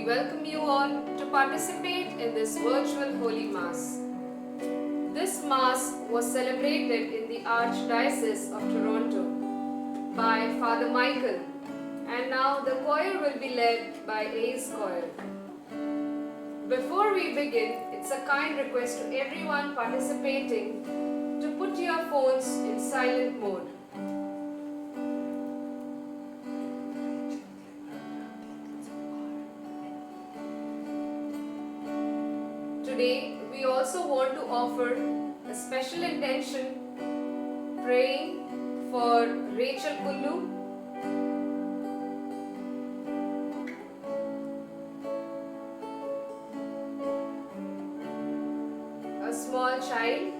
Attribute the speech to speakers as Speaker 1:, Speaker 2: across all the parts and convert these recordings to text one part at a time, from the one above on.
Speaker 1: welcome you all to participate in this virtual Holy Mass. This Mass was celebrated in the Archdiocese of Toronto by Father Michael, and now the choir will be led by Ace Choir. Before we begin, it's a kind request to everyone participating to put your phones in silent mode. Today, we also want to offer a special intention, praying for Rachel Kullu, a small child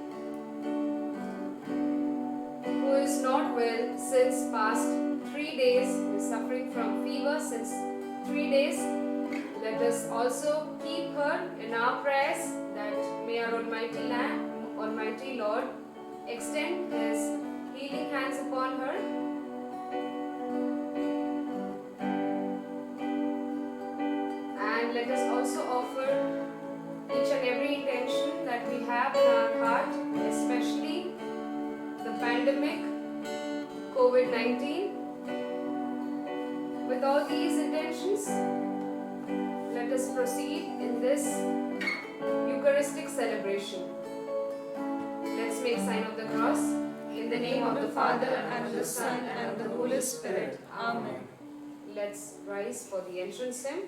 Speaker 1: who is not well since past 3 days, is suffering from fever since 3 days. Let us also keep her in our prayers, that may our Almighty Lord extend His healing hands upon her. And let us also offer each and every intention that we have in our heart, especially the pandemic, COVID-19. With all these intentions, let us proceed in this Eucharistic celebration. Let's make sign of the cross. In the name of the Father, and of the Son, and of the Holy Spirit. Amen. Let's rise for the entrance hymn.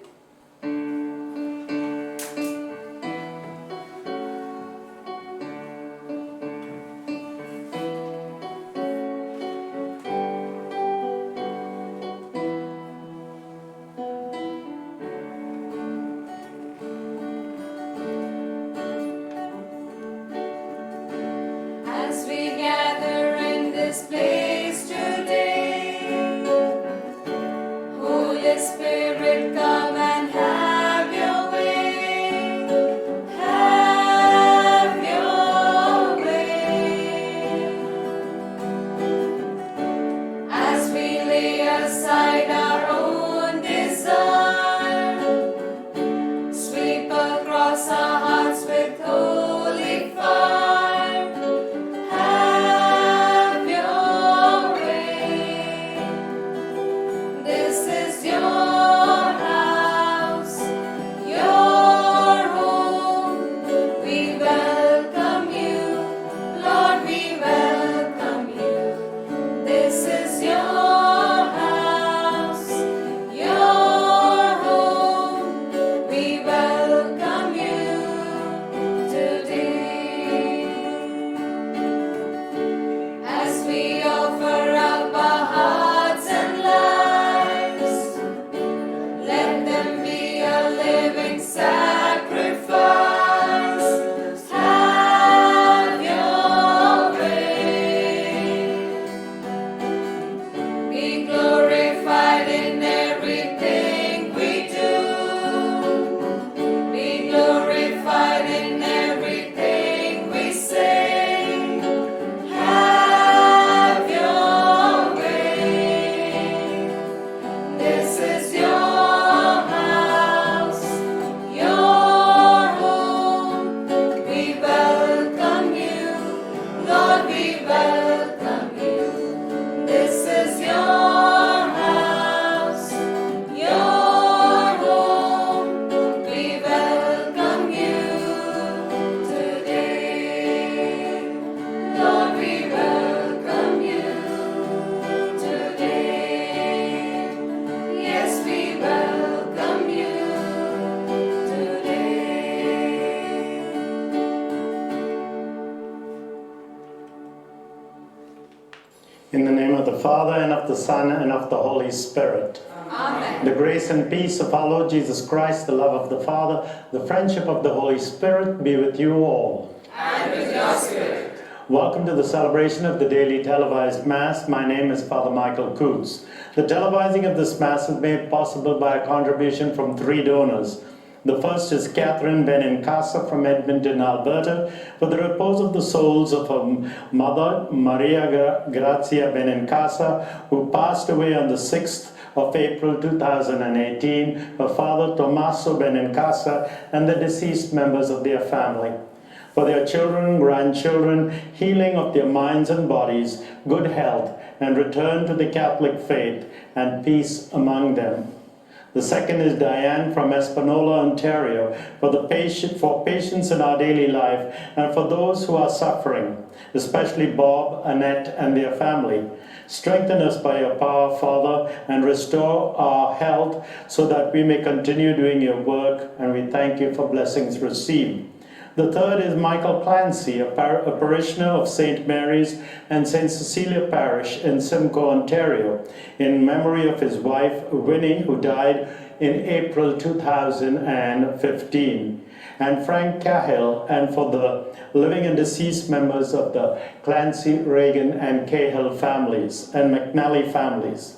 Speaker 2: In the name of the Father, and of the Son, and of the Holy Spirit.
Speaker 1: Amen.
Speaker 2: The grace and peace of our Lord Jesus Christ, the love of the Father, the friendship of the Holy Spirit be with you all.
Speaker 1: And with your spirit.
Speaker 2: Welcome to the celebration of the daily televised Mass. My name is Father Michael Coots. The televising of this Mass is made possible by a contribution from 3 donors. The first is Catherine Benincasa from Edmonton, Alberta, for the repose of the souls of her mother, Maria Grazia Benincasa, who passed away on the 6th of April 2018 for Father Tommaso Benincasa and the deceased members of their family. For their children, grandchildren, healing of their minds and bodies, good health, and return to the Catholic faith, and peace among them. The second is Diane from Espanola, Ontario, for patients in our daily life and for those who are suffering, especially Bob, Annette, and their family. Strengthen us by your power, Father, and restore our health so that we may continue doing your work, and we thank you for blessings received. The third is Michael Clancy, a parishioner of St. Mary's and St. Cecilia Parish in Simcoe, Ontario, in memory of his wife, Winnie, who died in April 2015, and Frank Cahill, and for the living and deceased members of the Clancy, Reagan, and Cahill families, and McNally families.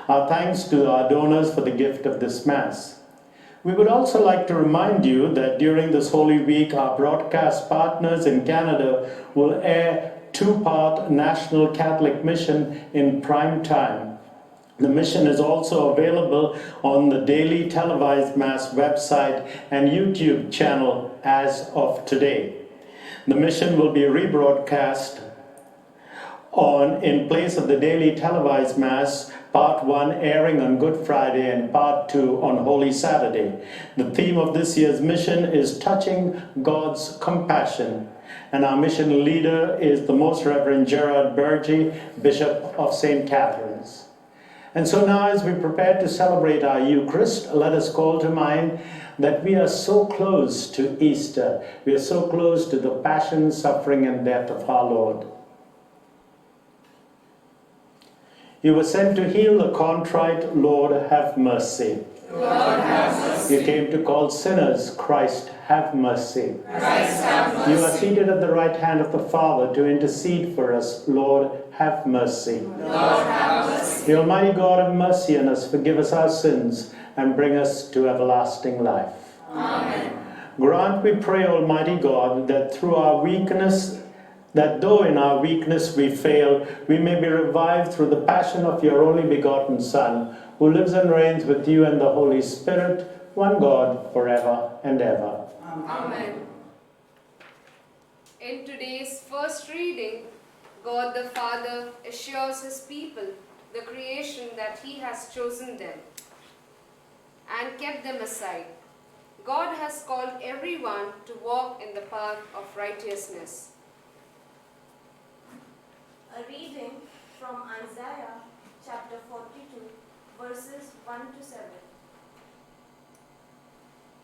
Speaker 2: Our thanks to our donors for the gift of this Mass. We would also like to remind you that during this Holy Week, our broadcast partners in Canada will air two-part National Catholic Mission in prime time. The mission is also available on the Daily Televised Mass website and YouTube channel as of today. The mission will be rebroadcast in place of the Daily Televised Mass, Part 1 airing on Good Friday and Part 2 on Holy Saturday. The theme of this year's mission is Touching God's Compassion, and our mission leader is the Most Reverend Gerard Burgee, Bishop of St. Catherine's. And so now, as we prepare to celebrate our Eucharist, let us call to mind that we are so close to Easter. We are so close to the passion, suffering, and death of our Lord. You were sent to heal the contrite. Lord, have mercy.
Speaker 3: Lord, have mercy.
Speaker 2: You came to call sinners. Christ, have mercy.
Speaker 3: Christ, have mercy.
Speaker 2: You are seated at the right hand of the Father to intercede for us. Lord, have mercy.
Speaker 3: Lord, have mercy.
Speaker 2: The Almighty God, have mercy on us, forgive us our sins, and bring us to everlasting life.
Speaker 3: Amen.
Speaker 2: Grant, we pray, Almighty God, that though in our weakness we fail, we may be revived through the passion of your only begotten Son, who lives and reigns with you and the Holy Spirit, one God, forever and ever.
Speaker 1: Amen. In today's first reading, God the Father assures his people, the creation, that he has chosen them and kept them aside. God has called everyone to walk in the path of righteousness.
Speaker 4: A reading from Isaiah chapter 42, verses 1 to 7.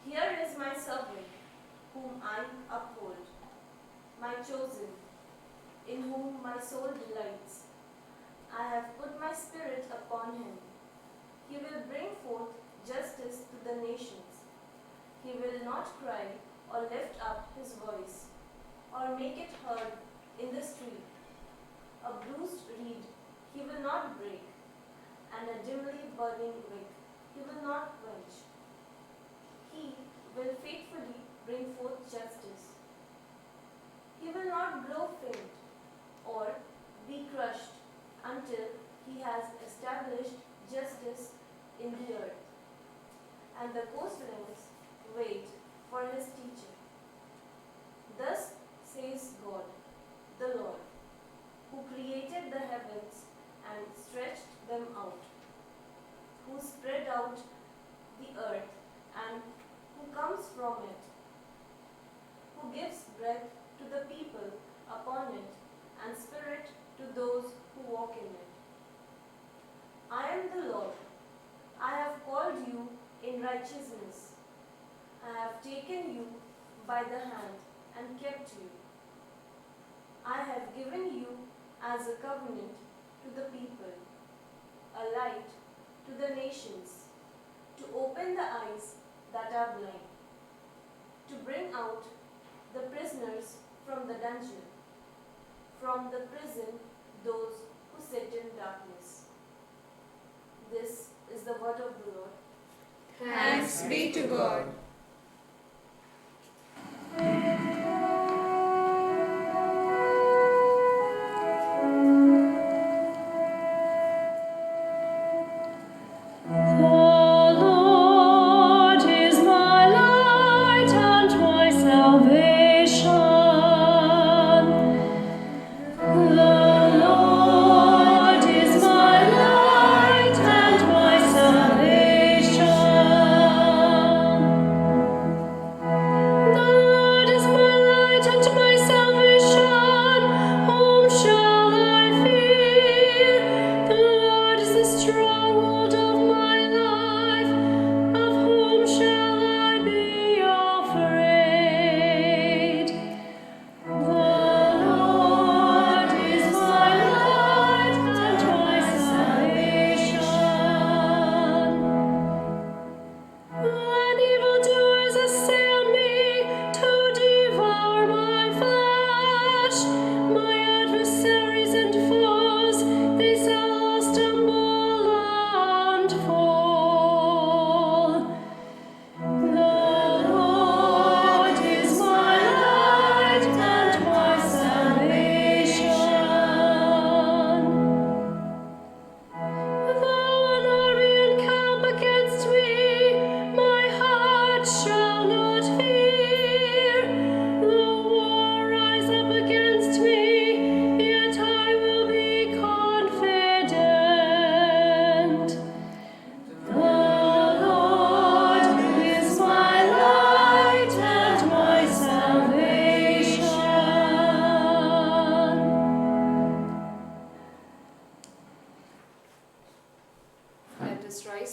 Speaker 4: Here is my servant, whom I uphold, my chosen, in whom my soul delights. I have put my spirit upon him. He will bring forth justice to the nations. He will not cry or lift up his voice, or make it heard in the street. A bruised reed he will not break, and a dimly burning wick he will not quench. He will faithfully bring forth justice. He will not grow faint or be crushed until he has established justice in the earth. And the coastlands wait for his teaching. Thus says God, the Lord, who created the heavens and stretched them out, who spread out the earth and who comes from it, who gives breath to the people upon it and spirit to those who walk in it. I am the Lord. I have called you in righteousness. I have taken you by the hand and kept you. I have given you as a covenant to the people, a light to the nations, to open the eyes that are blind, to bring out the prisoners from the dungeon, from the prison those who sit in darkness. This is the word of the Lord.
Speaker 3: Thanks be to God.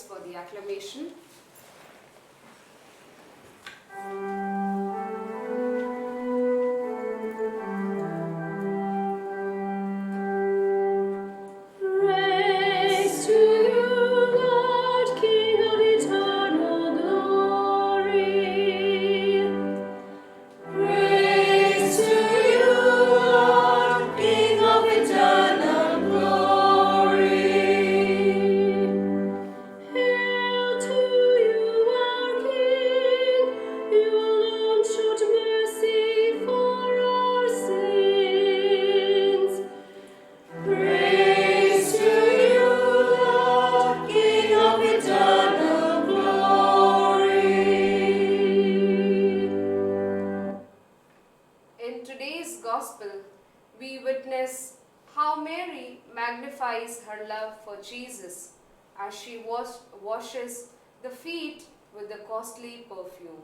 Speaker 1: for the acclamation.
Speaker 5: Praise to you, Lord, King of eternal glory. Praise to you, Lord, King of eternal glory. Hail to you, our King. You alone showed mercy for our sins. Praise to you, Lord, King of eternal glory.
Speaker 1: In today's Gospel, we witness how Mary magnifies her love for Jesus as she washes the feet with the costly perfume.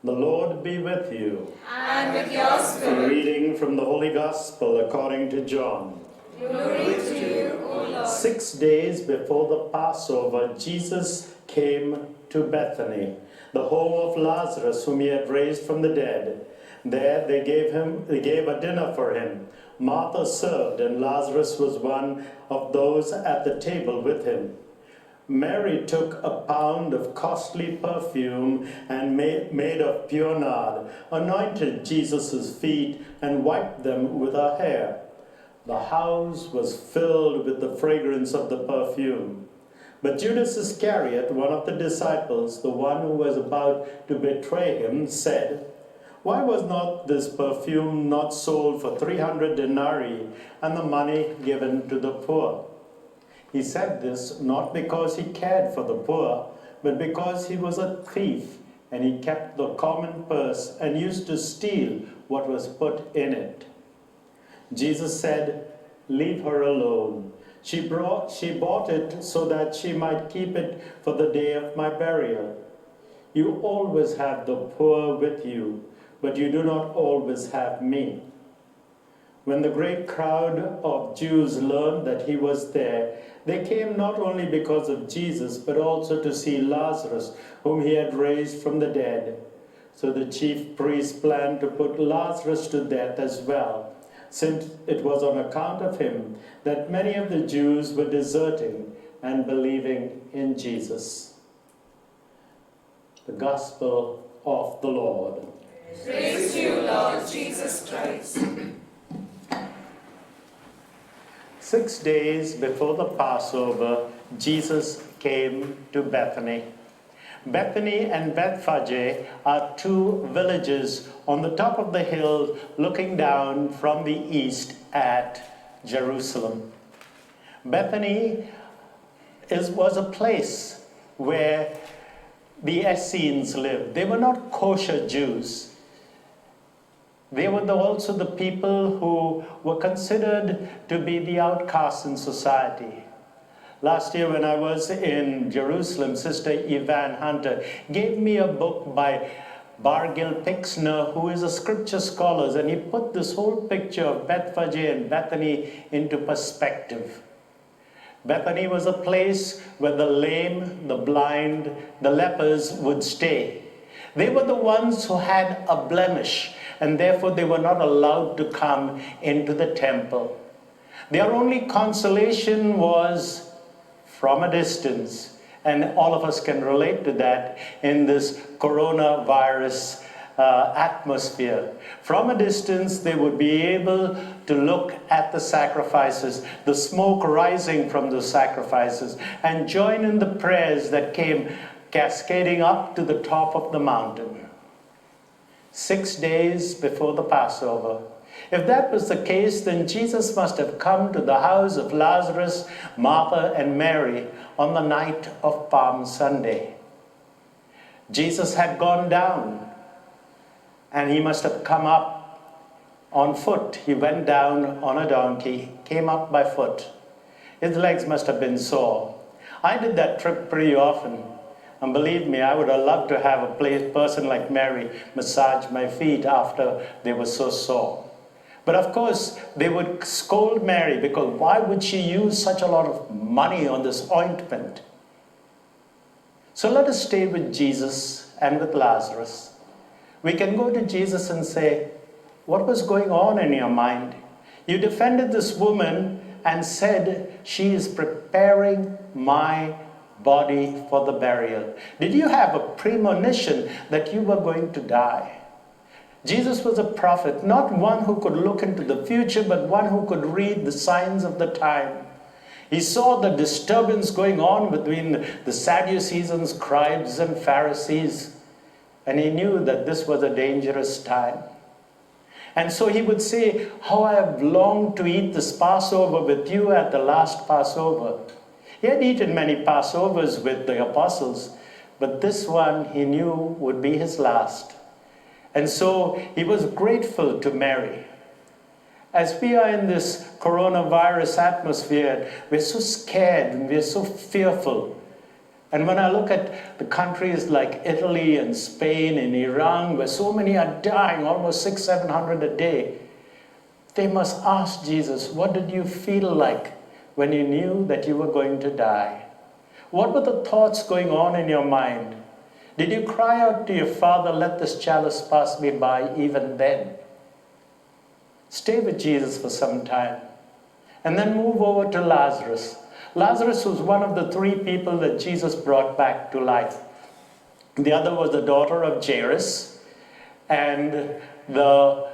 Speaker 2: The Lord be with you.
Speaker 3: And with your
Speaker 2: A
Speaker 3: spirit.
Speaker 2: reading from the Holy Gospel according to John.
Speaker 3: Glory to you, O Lord.
Speaker 2: 6 days before the Passover, Jesus came to Bethany, the home of Lazarus, whom he had raised from the dead. There they gave a dinner for him. Martha served, and Lazarus was one of those at the table with him. Mary took a pound of costly perfume and made of pure nard, anointed Jesus' feet, and wiped them with her hair. The house was filled with the fragrance of the perfume. But Judas Iscariot, one of the disciples, the one who was about to betray him, said, "Why was not this perfume not sold for 300 denarii and the money given to the poor?" He said this not because he cared for the poor, but because he was a thief, and he kept the common purse and used to steal what was put in it. Jesus said, "Leave her alone. She bought it so that she might keep it for the day of my burial. You always have the poor with you, but you do not always have me." When the great crowd of Jews learned that he was there, they came not only because of Jesus, but also to see Lazarus, whom he had raised from the dead. So the chief priests planned to put Lazarus to death as well, since it was on account of him that many of the Jews were deserting and believing in Jesus. The Gospel of the Lord.
Speaker 3: Praise to you, Lord Jesus Christ.
Speaker 2: 6 days before the Passover, Jesus came to Bethany. Bethany and Bethphage are two villages on the top of the hill looking down from the east at Jerusalem. Bethany was a place where the Essenes lived. They were not kosher Jews. They were also the people who were considered to be the outcasts in society. Last year when I was in Jerusalem, Sister Yvonne Hunter gave me a book by Bargil Pixner, who is a scripture scholar, and he put this whole picture of Bethphage and Bethany into perspective. Bethany was a place where the lame, the blind, the lepers would stay. They were the ones who had a blemish, and therefore they were not allowed to come into the temple. Their only consolation was from a distance, and all of us can relate to that in this coronavirus atmosphere. From a distance, they would be able to look at the sacrifices, the smoke rising from the sacrifices, and join in the prayers that came cascading up to the top of the mountain. 6 days before the Passover. If that was the case, then Jesus must have come to the house of Lazarus, Martha, and Mary on the night of Palm Sunday. Jesus had gone down, and he must have come up on foot. He went down on a donkey, came up by foot. His legs must have been sore. I did that trip pretty often. And believe me, I would have loved to have a person like Mary massage my feet after they were so sore. But of course, they would scold Mary because why would she use such a lot of money on this ointment? So let us stay with Jesus and with Lazarus. We can go to Jesus and say, what was going on in your mind? You defended this woman and said she is preparing my body for the burial. Did you have a premonition that you were going to die? Jesus was a prophet, not one who could look into the future, but one who could read the signs of the time. He saw the disturbance going on between the Sadducees and scribes and Pharisees, and he knew that this was a dangerous time. And so he would say, how I have longed to eat this Passover with you at the last Passover. He had eaten many Passovers with the apostles, but this one he knew would be his last. And so he was grateful to Mary. As we are in this coronavirus atmosphere, we're so scared and we're so fearful. And when I look at the countries like Italy and Spain and Iran, where so many are dying, almost 600-700 a day, they must ask Jesus, what did you feel like when you knew that you were going to die? What were the thoughts going on in your mind? Did you cry out to your Father, let this chalice pass me by even then? Stay with Jesus for some time. And then move over to Lazarus. Lazarus was one of the three people that Jesus brought back to life. The other was the daughter of Jairus and the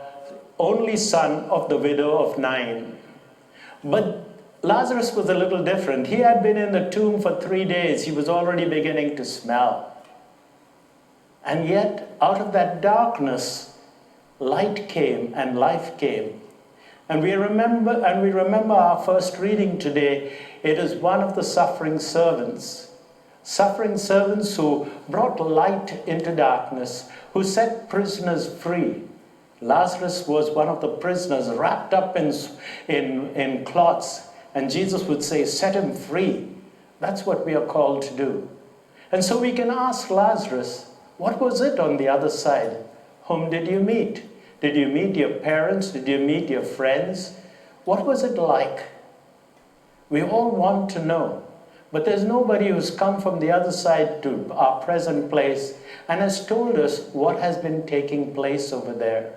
Speaker 2: only son of the widow of Nain. But Lazarus was a little different. He had been in the tomb for 3 days. He was already beginning to smell. And yet, out of that darkness, light came and life came. And we remember our first reading today. It is one of the suffering servants who brought light into darkness, who set prisoners free. Lazarus was one of the prisoners wrapped up in cloths, and Jesus would say, set him free. That's what we are called to do. And so we can ask Lazarus, what was it on the other side? Whom did you meet? Did you meet your parents? Did you meet your friends? What was it like? We all want to know, but there's nobody who's come from the other side to our present place and has told us what has been taking place over there.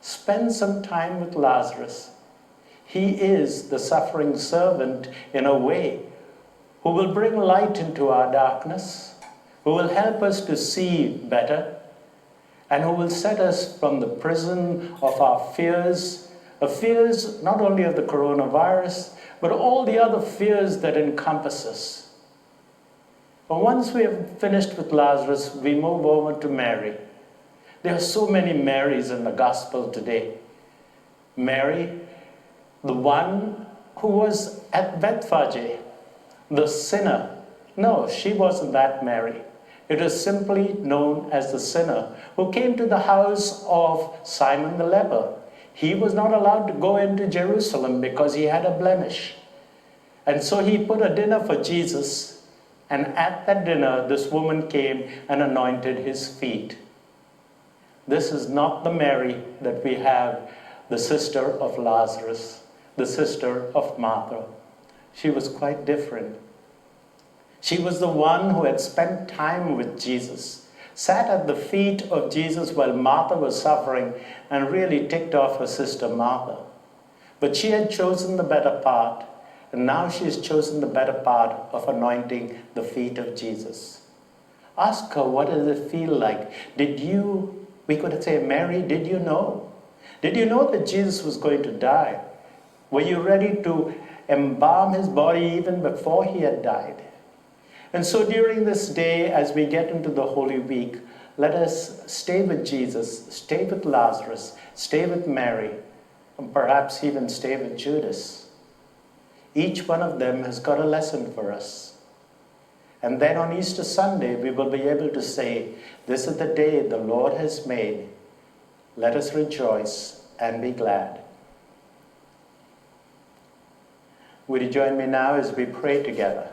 Speaker 2: Spend some time with Lazarus. He is the suffering servant in a way who will bring light into our darkness, who will help us to see better, and who will set us from the prison of our fears not only of the coronavirus, but all the other fears that encompass us. But once we have finished with Lazarus, we move over to Mary. There are so many Marys in the gospel today. Mary, the one who was at Bethphage, the sinner. No, she wasn't that Mary. It is simply known as the sinner who came to the house of Simon the leper. He was not allowed to go into Jerusalem because he had a blemish. And so he put a dinner for Jesus, and at that dinner, this woman came and anointed his feet. This is not the Mary that we have, the sister of Lazarus, the sister of Martha. She was quite different. She was the one who had spent time with Jesus, sat at the feet of Jesus while Martha was suffering, and really ticked off her sister Martha. But she had chosen the better part, and now she has chosen the better part of anointing the feet of Jesus. Ask her, what does it feel like? We could say, Mary, did you know? Did you know that Jesus was going to die? Were you ready to embalm his body even before he had died? And so during this day, as we get into the Holy Week, let us stay with Jesus, stay with Lazarus, stay with Mary, and perhaps even stay with Judas. Each one of them has got a lesson for us. And then on Easter Sunday, we will be able to say, this is the day the Lord has made. Let us rejoice and be glad. Would you join me now as we pray together?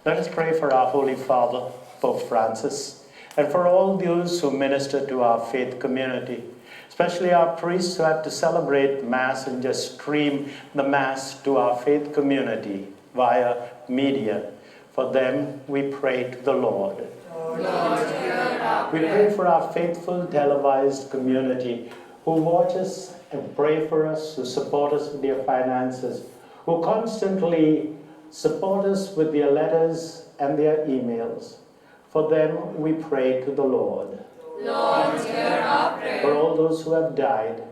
Speaker 2: Let us pray for our Holy Father, Pope Francis, and for all those who minister to our faith community, especially our priests who have to celebrate Mass and just stream the Mass to our faith community via media. For them, we pray to the Lord. We pray for our faithful televised community who watch us and pray for us, who support us with their finances, who constantly support us with their letters and their emails. For them, we pray to the Lord.
Speaker 3: Lord, hear our prayer.
Speaker 2: For all those who have died,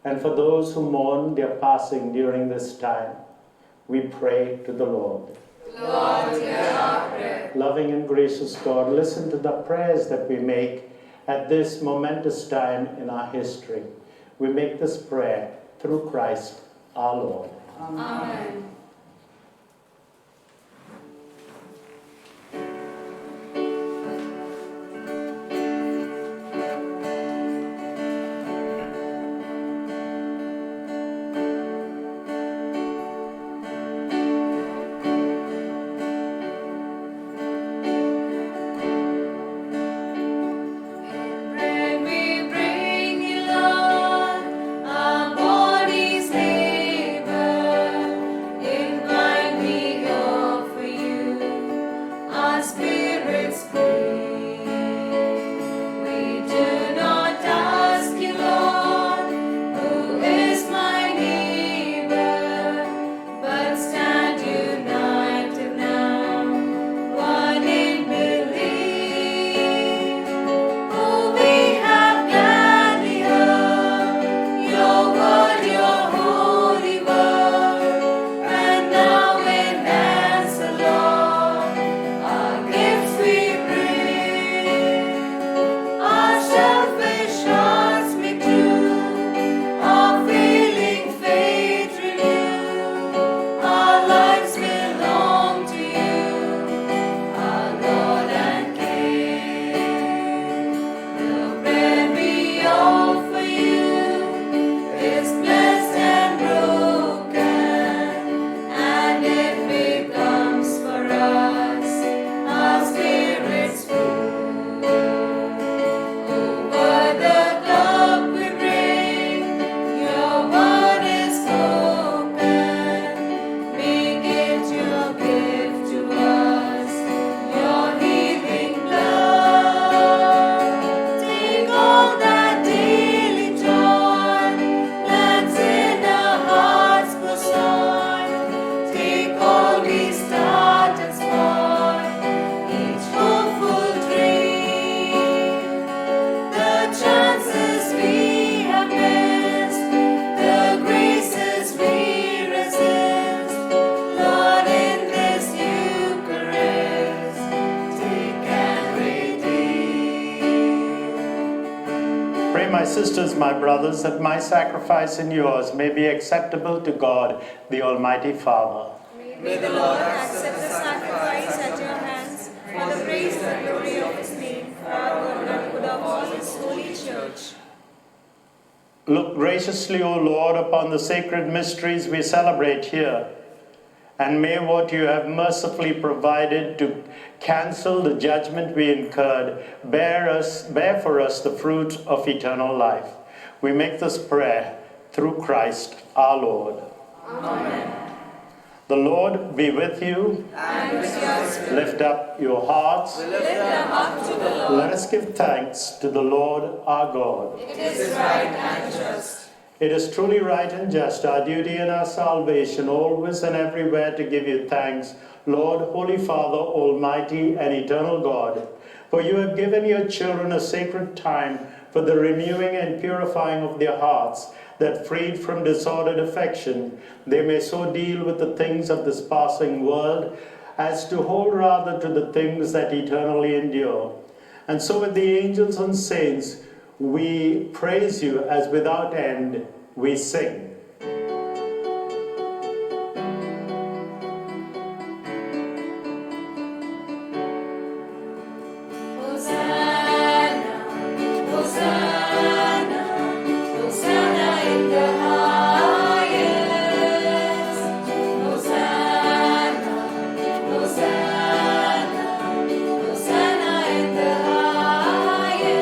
Speaker 2: and for those who mourn their passing during this time, we pray to the Lord.
Speaker 3: Lord, hear our prayer.
Speaker 2: Loving and gracious God, listen to the prayers that we make at this momentous time in our history. We make this prayer through Christ our Lord.
Speaker 3: Amen. Bread we bring you, Lord, our bodies labor. In wine we offer you, our spirits free. We do not ask you, Lord, who is my neighbor, but stand united now, one in belief. Oh, we have gladly heard your word, your holy word, and now in answer, Lord, our gifts we bring. Our selfish hearts make true, our failing faith renew. Our lives belong to you, our Lord and King. The bread we offer you is blessed and broken, and it becomes for us our spirit's food. Over the cup we bring, your word is spoken. Make it your gift to us, your healing blood. Take all that daily joy that's in our hearts postponed. Take all we start and spoil, each hopeful dream. The chances we have missed, the graces we resist, Lord, in this Eucharist, take and redeem.
Speaker 2: Pray, my sisters, my brothers, that my sacrifice and yours may be acceptable to God, the Almighty Father.
Speaker 3: May the Lord accept the sacrifice at your hands for the praise and glory of his name, for our good and good of all his holy church.
Speaker 2: Look graciously, O Lord, upon the sacred mysteries we celebrate here, and may what you have mercifully provided to cancel the judgment we incurred bear for us the fruit of eternal life. We make this prayer through Christ our Lord.
Speaker 3: Amen.
Speaker 2: The Lord be with you.
Speaker 3: And with your spirit,
Speaker 2: Lift up your hearts.
Speaker 3: lift them up to the Lord.
Speaker 2: Let us give thanks to the Lord our God.
Speaker 3: It is right and just.
Speaker 2: It is truly right and just, our duty and our salvation, always and everywhere to give you thanks, Lord, Holy Father, Almighty and Eternal God. For you have given your children a sacred time for the renewing and purifying of their hearts, that freed from disordered affection, they may so deal with the things of this passing world as to hold rather to the things that eternally endure. And so with the angels and saints, we praise you as without end we sing.
Speaker 3: Hosanna, Hosanna, Hosanna in the highest. Hosanna, Hosanna, Hosanna in the highest.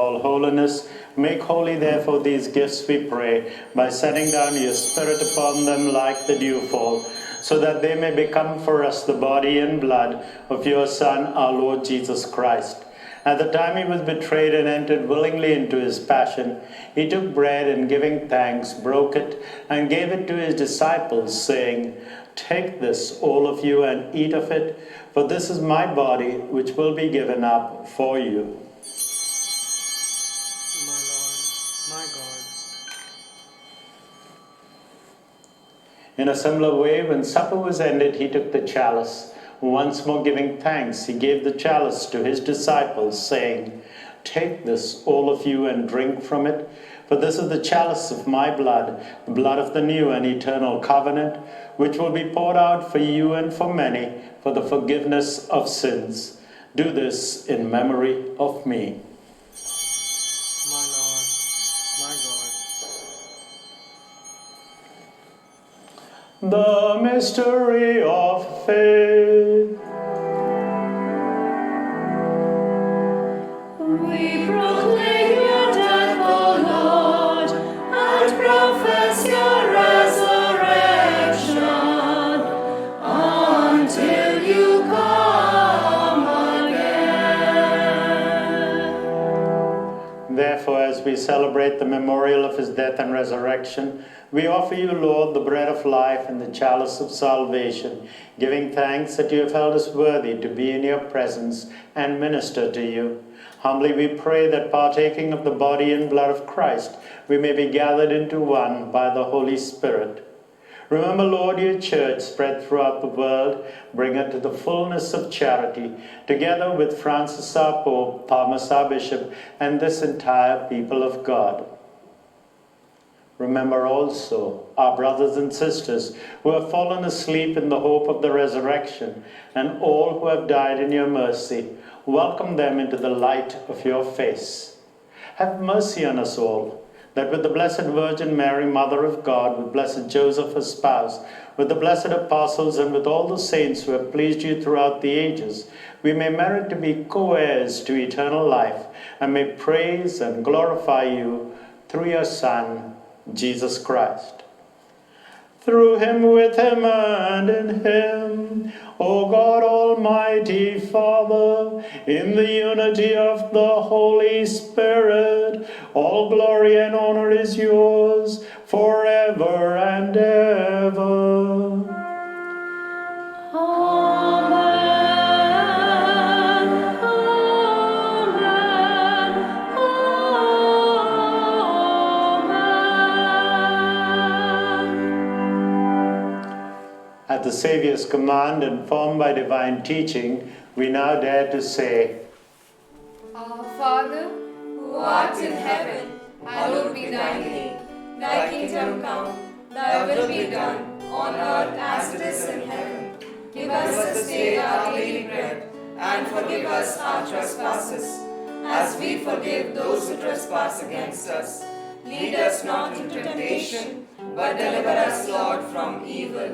Speaker 2: all holiness. Make holy, therefore, these gifts, we pray, by sending down your Spirit upon them like the dewfall, so that they may become for us the body and blood of your Son, our Lord Jesus Christ. At the time he was betrayed and entered willingly into his passion, he took bread and giving thanks, broke it and gave it to his disciples, saying, "Take this, all of you, and eat of it, for this is my body, which will be given up for you."
Speaker 6: My Lord, my God.
Speaker 2: In a similar way, when supper was ended, he took the chalice. Once more giving thanks, he gave the chalice to his disciples, saying, "Take this, all of you, and drink from it, for this is the chalice of my blood, the blood of the new and eternal covenant, which will be poured out for you and for many for the forgiveness of sins. Do this in memory of me."
Speaker 6: My Lord, my God.
Speaker 2: The mystery of faith.
Speaker 5: We proclaim your death, O Lord, and profess your resurrection until you come again.
Speaker 2: Therefore, as we celebrate the memorial of his death and resurrection, we offer you, Lord, the bread of life and the chalice of salvation, giving thanks that you have held us worthy to be in your presence and minister to you. Humbly we pray that, partaking of the body and blood of Christ, we may be gathered into one by the Holy Spirit. Remember, Lord, your church spread throughout the world. Bring her to the fullness of charity, together with Francis our Pope, Thomas our Bishop, and this entire people of God. Remember also our brothers and sisters who have fallen asleep in the hope of the resurrection, and all who have died in your mercy. Welcome them into the light of your face. Have mercy on us all, that with the Blessed Virgin Mary, Mother of God, with blessed Joseph, her spouse, with the blessed apostles, and with all the saints who have pleased you throughout the ages, we may merit to be co-heirs to eternal life, and may praise and glorify you through your Son, Jesus Christ. Through him, with him, and in him, O God, Almighty Father, in the unity of the Holy Spirit, all glory and honor is yours forever and ever.
Speaker 5: Amen.
Speaker 2: At the Saviour's command, informed by divine teaching, we now dare to say,
Speaker 1: Our Father, who art in heaven, hallowed be thy name. Thy kingdom come, thy will be done, on earth as it is in heaven. Give us this day our daily bread, and forgive us our trespasses, as we forgive those who trespass against us. Lead us not into temptation, but deliver us, Lord, from evil.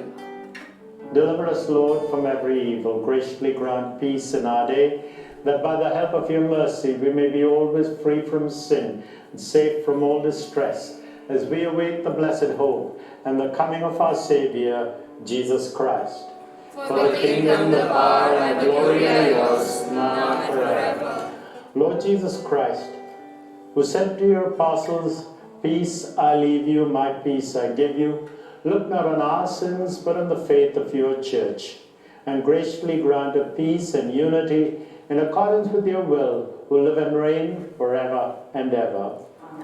Speaker 2: Deliver us, Lord, from every evil. Graciously grant peace in our day, that by the help of your mercy we may be always free from sin and safe from all distress, as we await the blessed hope and the coming of our Saviour, Jesus Christ.
Speaker 1: For the kingdom, the power, and the glory are yours, now and forever.
Speaker 2: Lord Jesus Christ, who said to your apostles, "Peace I leave you, my peace I give you," look not on our sins, but on the faith of your church, and graciously grant a peace and unity in accordance with your will, who live and reign forever and ever.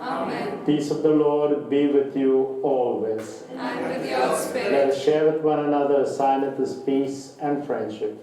Speaker 1: Amen.
Speaker 2: Peace of the Lord be with you always.
Speaker 1: And with your
Speaker 2: Let
Speaker 1: spirit.
Speaker 2: us share with one another a sign of this peace and friendship.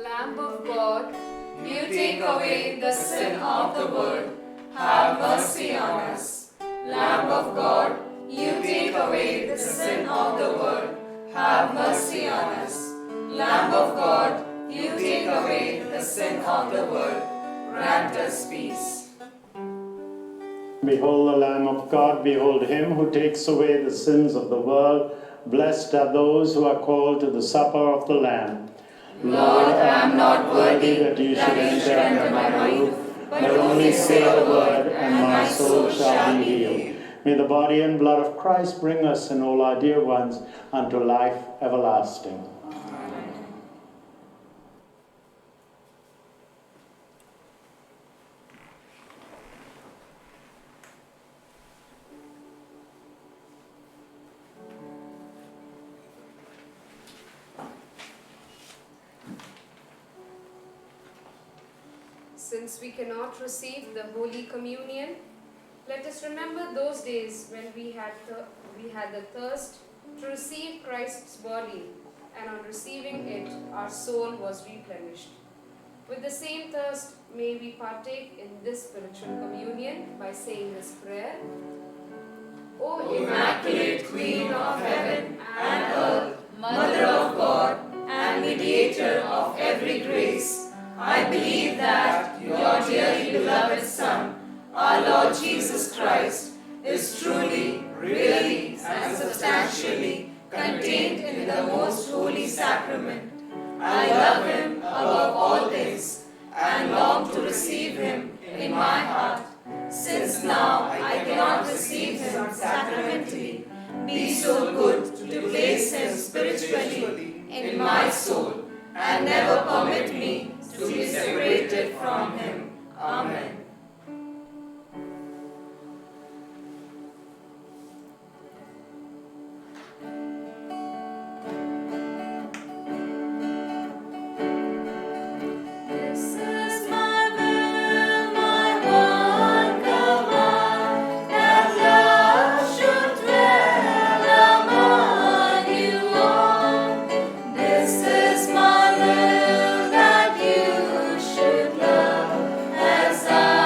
Speaker 1: Lamb of God, you take away the sin of the world, have mercy on us. Lamb of God, you take away the sin of the world, have mercy on us. Lamb of God, you take away the sin of the world, grant us peace.
Speaker 2: Behold the Lamb of God, behold him who takes away the sins of the world. Blessed are those who are called to the supper of the Lamb.
Speaker 7: Lord, I am not worthy that you should enter under my roof, but only say a word, and my soul shall be healed.
Speaker 2: May the body and blood of Christ bring us and all our dear ones unto life everlasting.
Speaker 1: Since we cannot receive the Holy Communion, let us remember those days when we had the thirst to receive Christ's body, and on receiving it, our soul was replenished. With the same thirst, may we partake in this spiritual communion by saying this prayer. O
Speaker 7: Immaculate Queen of heaven and earth, Mother of God and mediator of every grace, I believe that your dearly beloved Son, our Lord Jesus Christ, is truly, really, and substantially contained in the most holy sacrament. I love him above all things and long to receive him in my heart. Since now I cannot receive him sacramentally, be so good to place him spiritually in my soul and never permit me to be separated from him. Amen.
Speaker 3: This is my will, my one command, that love should dwell among you all. This is my will, that you should love as I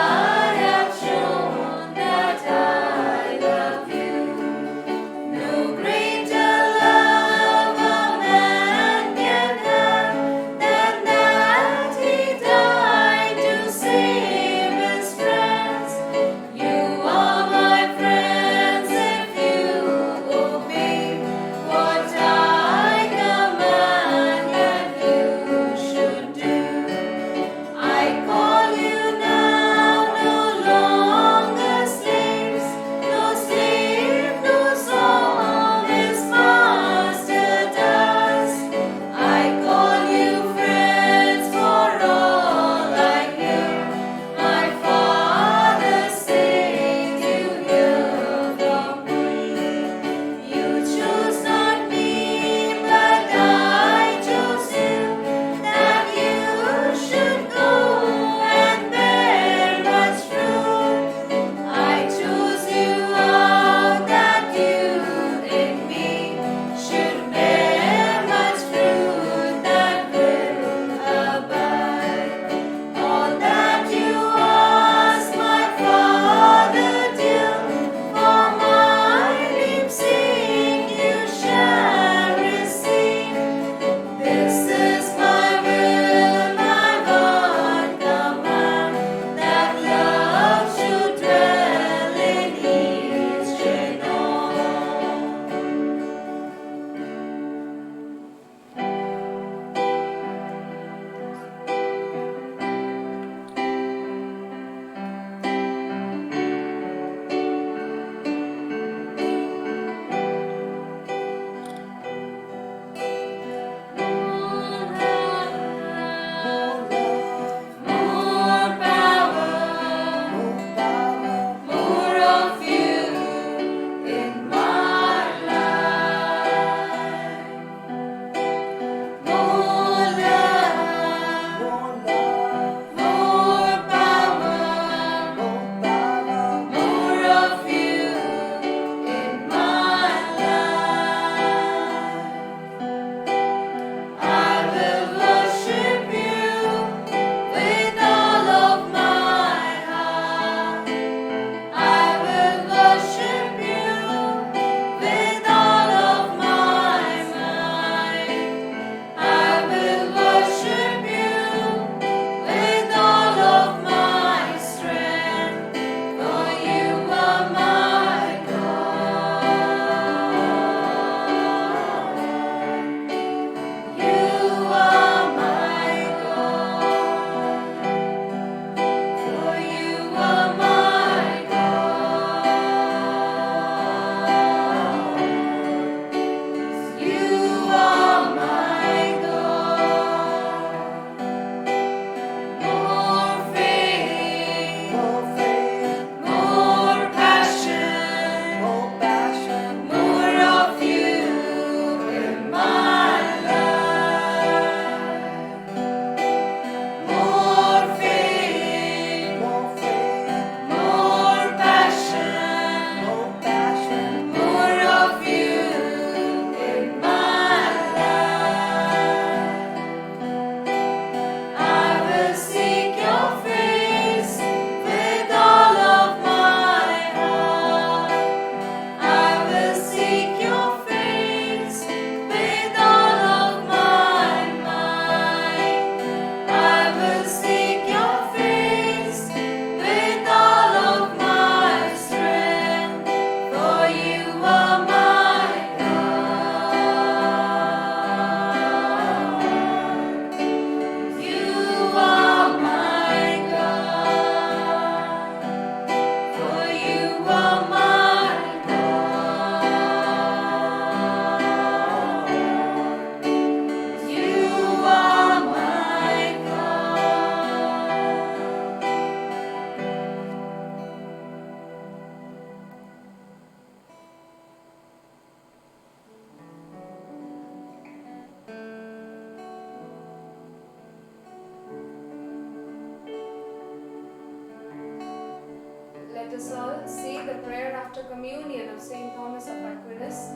Speaker 1: us all say the prayer after communion of St. Thomas of Aquinas.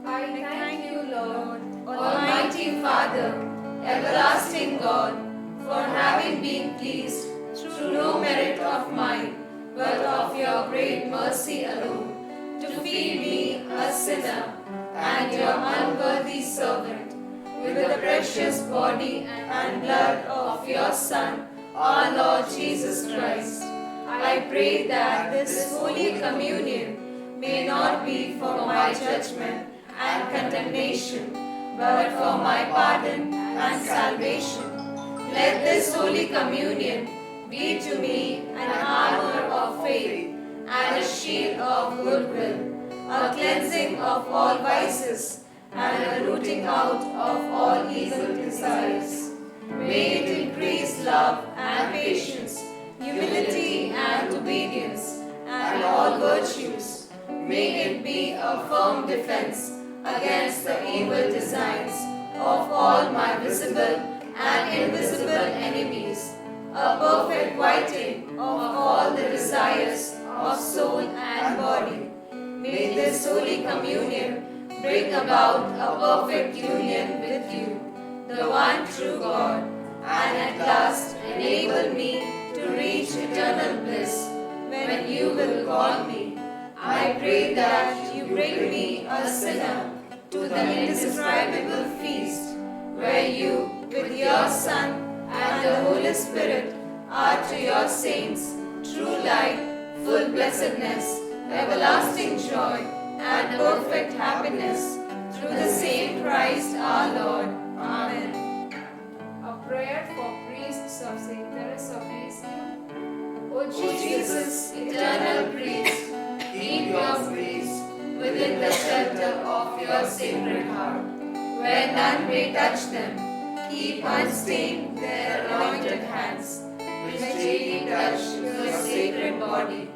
Speaker 1: I thank you, Lord,
Speaker 7: Almighty Father, everlasting God, for having been pleased through no merit of mine, but of your great mercy alone, to feed me, a sinner, and your unworthy servant, with the precious body and blood of your Son, our Lord Jesus Christ. I pray that this Holy Communion may not be for my judgment and condemnation, but for my pardon and salvation. Let this Holy Communion be to me an armor of faith and a shield of goodwill, a cleansing of all vices and a rooting out of all evil desires. May it increase love and patience, humility and obedience, and all virtues. May it be a firm defense against the evil designs of all my visible and invisible enemies, a perfect quieting of all the desires of soul and body. May this Holy Communion bring about a perfect union with you, the one true God, and at last enable me to reach eternal bliss when you will call me. I pray that you bring me, a sinner, to the indescribable feast, where you, with your Son and the Holy Spirit, are to your saints true light, full blessedness, everlasting joy, and perfect happiness, through the same Christ our Lord. Amen.
Speaker 1: A prayer for priests of St. Teresa of Lisieux. O
Speaker 7: O Jesus, eternal priest, keep your priests within the shelter of your sacred heart, where none may touch them. Keep unstained their anointed hands, which daily touch your sacred body.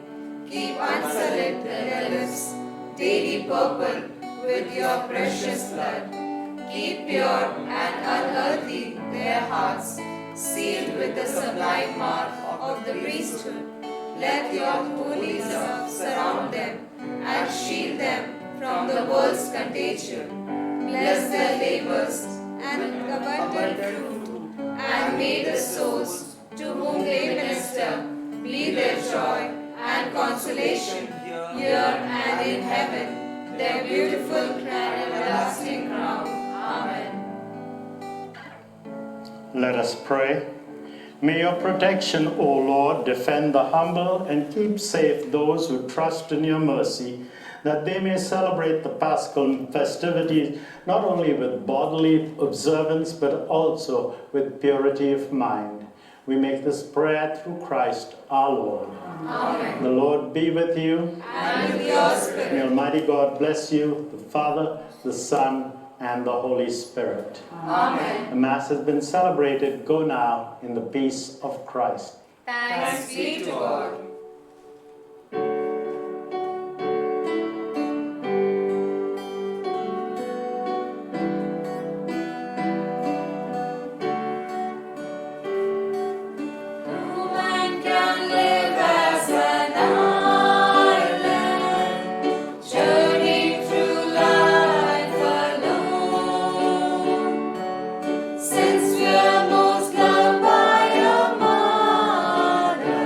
Speaker 7: Keep unsullied their lips, daily purple with your precious blood. Keep pure and unearthly their hearts, sealed with the sublime mark of the priesthood. Let your holy love surround them and shield them from the world's contagion. Bless their labors and abundant fruit, and may the souls to whom they minister be their joy and consolation here and in heaven, their beautiful and everlasting crown. Amen.
Speaker 2: Let us pray. May your protection, O Lord, defend the humble and keep safe those who trust in your mercy, that they may celebrate the Paschal festivities not only with bodily observance, but also with purity of mind. We make this prayer through Christ our Lord.
Speaker 7: Amen.
Speaker 2: The Lord be with you.
Speaker 7: And with your spirit.
Speaker 2: May Almighty God bless you, the Father, the Son, and the Holy Spirit.
Speaker 7: Amen.
Speaker 2: The Mass has been celebrated. Go now in the peace of Christ.
Speaker 7: Thanks be to God.
Speaker 5: Since we are most loved by your mother,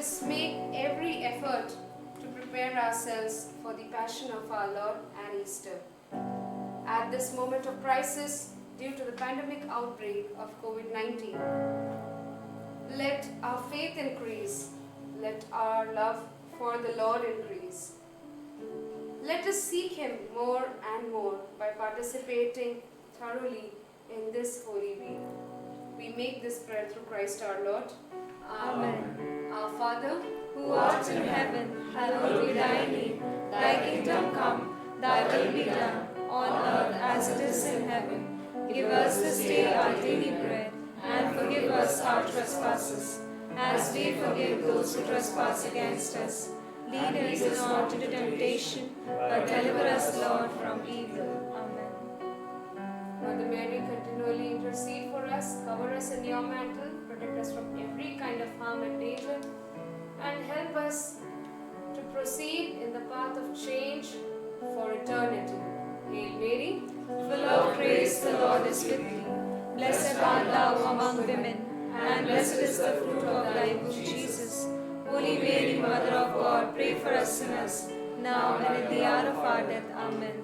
Speaker 1: us make every effort to prepare ourselves for the passion of our Lord and Easter. At this moment of crisis, due to the pandemic outbreak of COVID-19, let our faith increase, let our love for the Lord increase. Let us seek Him more and more by participating thoroughly in this Holy Week. We make this prayer through Christ our Lord.
Speaker 3: Amen.
Speaker 1: Our Father,
Speaker 3: Who art in heaven, hallowed be thy name. Thy kingdom come, thy will be done, on earth as it is in heaven. Give us this day our daily bread, and forgive us our trespasses, as we forgive those who trespass against us. Lead us not into temptation, but deliver us, Lord, from evil. Amen.
Speaker 1: Mother Mary, continually intercede for us, cover us in your mantle, protect us from every kind of harm and danger, and help us to proceed in the path of change for eternity. Hail Mary,
Speaker 3: Full of grace, the Lord is with thee. Blessed art thou among women, and blessed is the fruit of thy womb, Jesus. Holy Mary, Mother of God, pray for us sinners, now and at the hour of our death. Amen.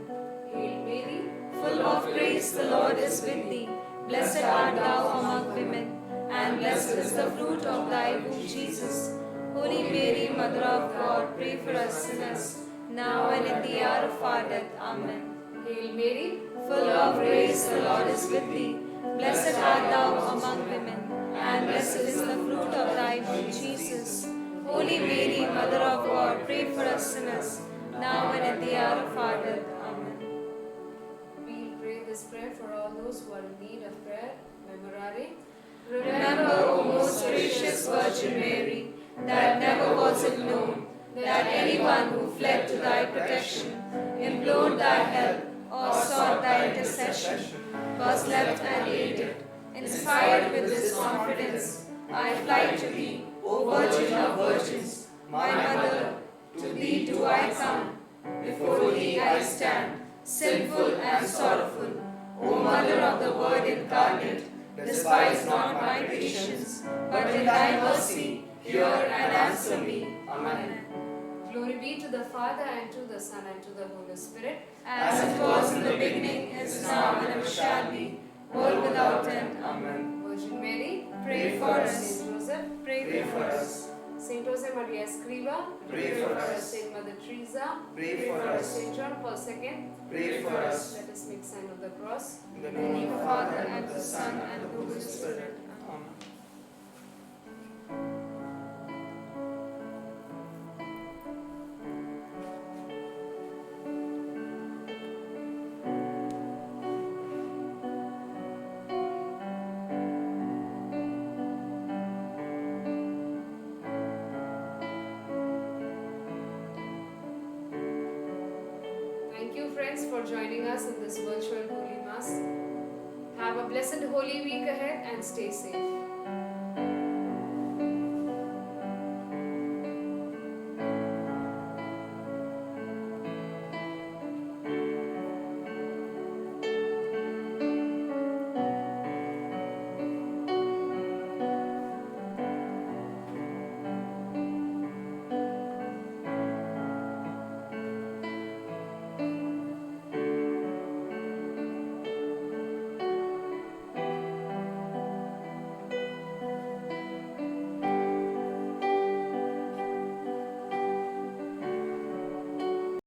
Speaker 1: Hail Mary,
Speaker 3: Full of grace, the Lord is with thee. Blessed art thou among women, and blessed is the fruit of thy womb, Jesus. Holy Mary, Mother of God, pray for us sinners, now and at the hour of our death. Amen.
Speaker 1: Hail Mary,
Speaker 3: Full of grace, the Lord is with thee. Blessed art thou among women, and blessed is the fruit of thy womb, Jesus. Holy Mary, Mother of God, pray for us sinners, now and at the hour of our death. Amen.
Speaker 1: we'll pray this prayer for all those who are in need of prayer. Memorare.
Speaker 3: Remember, O most gracious Virgin Mary, that never was it known that anyone who fled to thy protection, implored thy help, or sought thy intercession, was left unaided. Inspired with this confidence, I fly to thee, O Virgin of Virgins, my Mother. To thee do I come, before thee I stand, sinful and sorrowful. O Mother of the Word incarnate, despise not my petitions, but in thy mercy hear and answer me. Amen.
Speaker 1: Glory be to the Father, and to the Son, and to the Holy Spirit.
Speaker 3: As it was in the beginning, is now, and ever shall be, world without end. Amen.
Speaker 1: Virgin Mary,
Speaker 3: Pray for us.
Speaker 1: Saint Joseph,
Speaker 3: Pray for us.
Speaker 1: Saint Jose Maria Escriva,
Speaker 3: Pray for us.
Speaker 1: Saint Mother Teresa,
Speaker 3: Pray for us.
Speaker 1: Saint John Paul II.
Speaker 3: Pray for us.
Speaker 1: Let us make sign of the cross.
Speaker 3: In the name of the Father, and of the Son, and of the Holy Spirit. Amen.
Speaker 1: Thank you, friends, for joining us in this virtual Holy Mass. Have a blessed Holy Week ahead and stay safe.